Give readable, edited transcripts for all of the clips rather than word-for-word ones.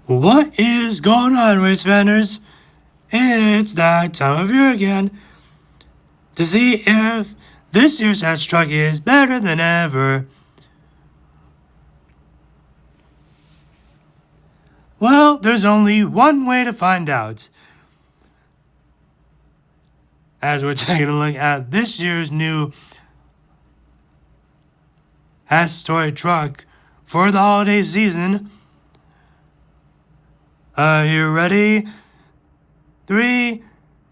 What is going on, race fans? It's that time of year again to see if this year's HESS truck is better than ever. Well, there's only one way to find out. As we're taking a look at this year's new HESS toy truck for the holiday season. You ready? 3,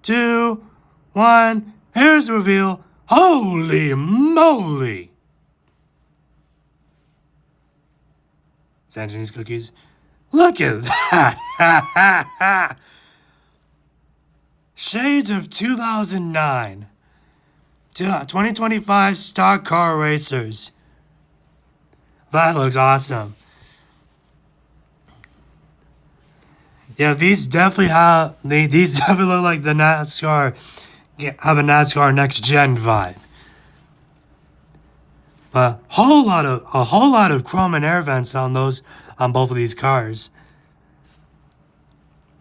2, 1. Here's the reveal. Holy moly! Santonis cookies. Look at that! Shades of 2009. 2025 stock car racers. That looks awesome. Yeah, these definitely look like the NASCAR, have a NASCAR next gen vibe. A whole lot of chrome and air vents on both of these cars.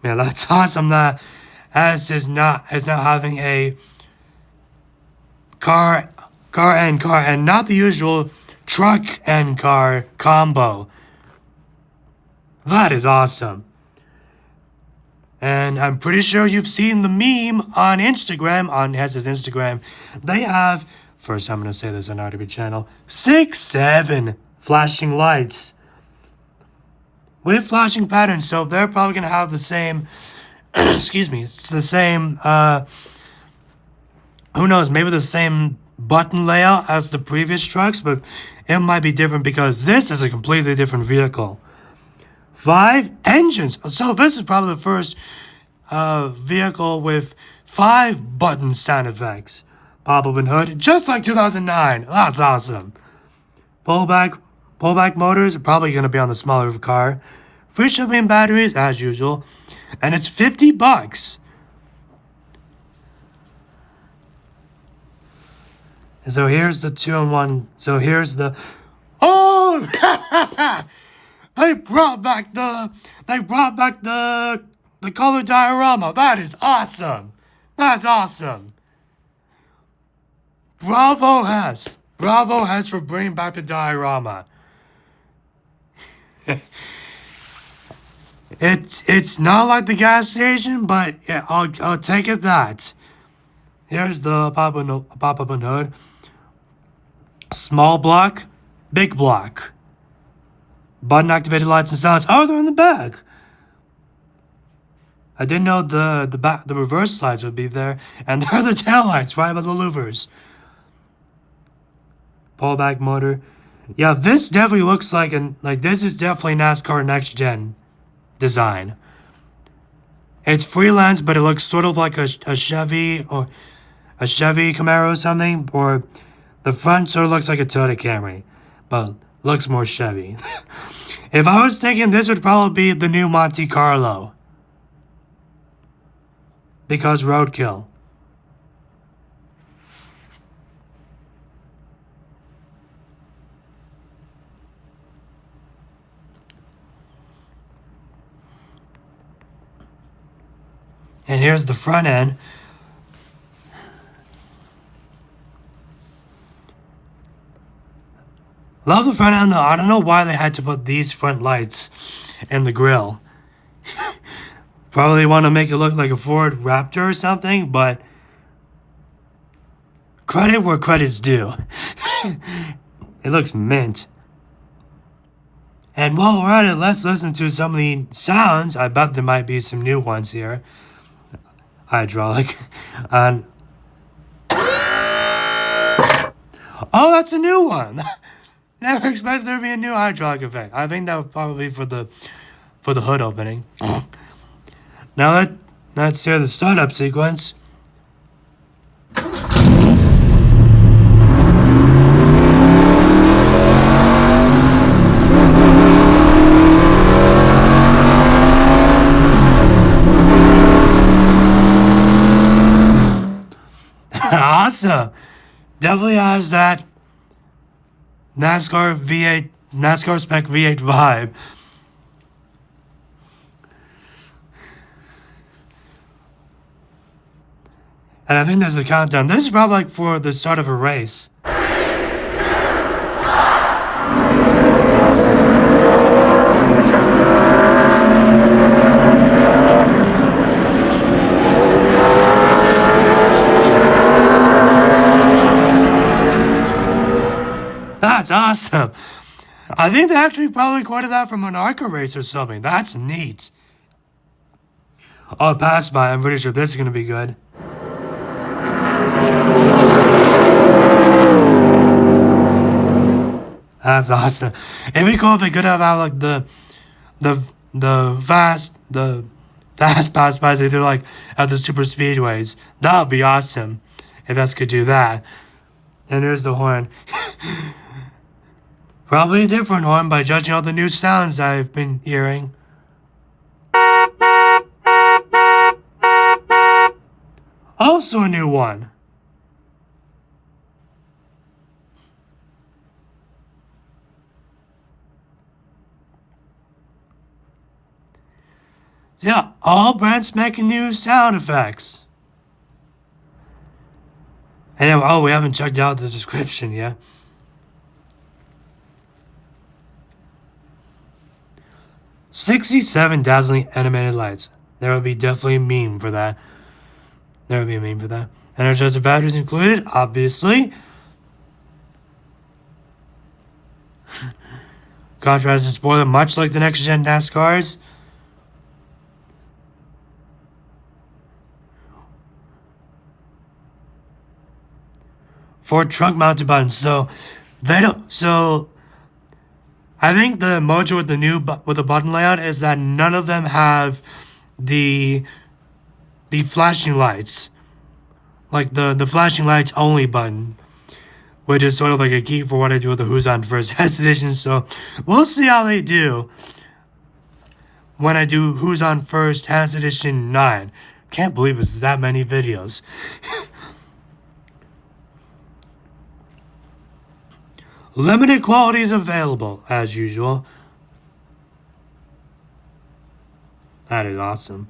Yeah, that's awesome that HESS is not having a car and not the usual truck and car combo. That is awesome. And I'm pretty sure you've seen the meme on Instagram, on HESS's Instagram. They have, first I'm going to say this on our RTB channel, 6, 7 flashing lights with flashing patterns. So they're probably going to have the same, excuse me, it's the same, who knows, maybe the same button layout as the previous trucks, but it might be different because this is a completely different vehicle. 5 engines. So this is probably the first vehicle with 5 button sound effects. Pop-up and hood, just like 2009. That's awesome. Pullback motors are probably going to be on the smaller car. Free shipping batteries as usual, and it's $50. And so here's the 2-in-1. So here's the They brought back the color diorama. That is awesome. That's awesome. Bravo HESS. Bravo HESS for bringing back the diorama. It's not like the gas station, but yeah, I'll take it that. Here's the pop-up and hood. Small block, big block. Button activated lights and sounds. Oh, they're in the back. I didn't know the reverse lights would be there, and there are the tail lights right by the louvers. Pullback motor. Yeah, this definitely looks like this is definitely NASCAR next gen design. It's freelance, but it looks sort of like a Chevy or a Chevy Camaro or something, or the front sort of looks like a Toyota Camry, but looks more Chevy. If I was thinking, this would probably be the new Monte Carlo. Because roadkill. And here's the front end. Love the front end though. I don't know why they had to put these front lights in the grill. Probably want to make it look like a Ford Raptor or something, but credit where credit's due. It looks mint. And while we're at it, let's listen to some of the sounds. I bet there might be some new ones here. Hydraulic. And oh, that's a new one. Never expected there to be a new hydraulic effect. I think that would probably be for the hood opening. Now let's hear the startup sequence. Awesome. Definitely has that NASCAR spec V8 vibe. And I think there's a countdown. This is probably like for the start of a race. That's awesome. I think they actually probably quoted that from an ARCA race or something. That's neat. Oh, pass by. I'm pretty sure this is going to be good. That's awesome. It'd be cool if they could have had like the fast pass bys they do like at the super speedways. That would be awesome if HESS could do that. And there's the horn. Probably a different horn by judging all the new sounds I've been hearing. Also a new one. Yeah, all brands making new sound effects. And oh, we haven't checked out the description yet. "67 dazzling animated lights." There would be definitely a meme for that. There would be a meme for that. Energizer batteries included, obviously. Contrast and spoiler, much like the next gen NASCARs. For trunk mounted buttons, so they don't. So I think the mojo with the button layout is that none of them have the flashing lights, like the flashing lights only button, which is sort of like a key for what I do with the Who's On First HESS edition. So we'll see how they do when I do Who's On First HESS edition 9. Can't believe it's that many videos. Limited quantities available, as usual. That is awesome.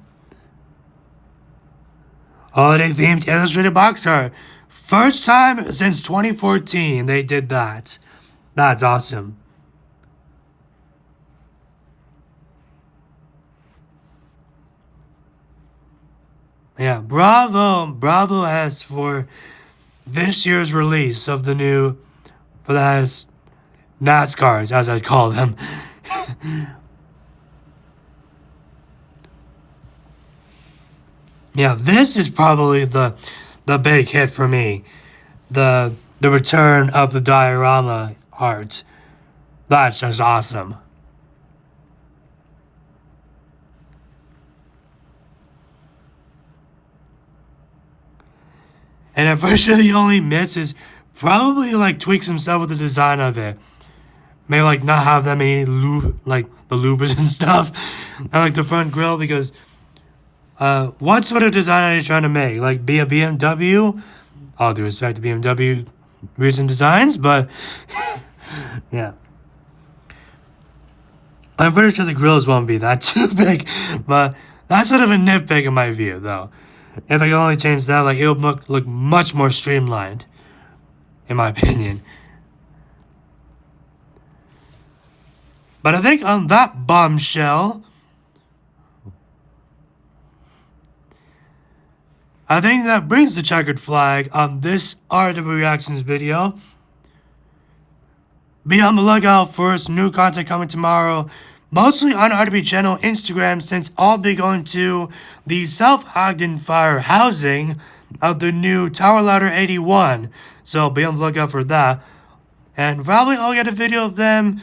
Holiday themed illustrated box art. First time since 2014 they did that. That's awesome. Yeah, bravo HESS for this year's release of the new, for the HESS NASCARs, as I call them. Yeah, this is probably the big hit for me. The return of the diorama art. That's just awesome. And I'm pretty sure the only miss is probably like tweaks himself with the design of it. Maybe like not have that many like the louvers and stuff. I like the front grille because what sort of design are you trying to make? Like be a BMW? All due respect to BMW recent designs, but yeah. I'm pretty sure the grills won't be that too big, but that's sort of a nitpick in my view, though. If I could only change that, like it would look much more streamlined, in my opinion. But I think on that bombshell, I think that brings the checkered flag on this RW Reactions video. Be on the lookout for some new content coming tomorrow, mostly on RW channel, Instagram, since I'll be going to the South Ogden Fire housing of the new Tower Ladder 81. So be on the lookout for that. And probably I'll get a video of them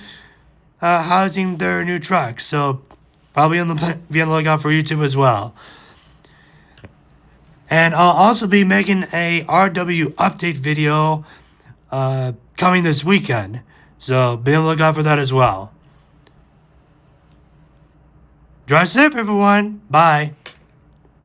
housing their new truck. So probably be on the lookout for YouTube as well. And I'll also be making a RW update video coming this weekend. So be on the lookout for that as well. Drive safe, everyone. Bye.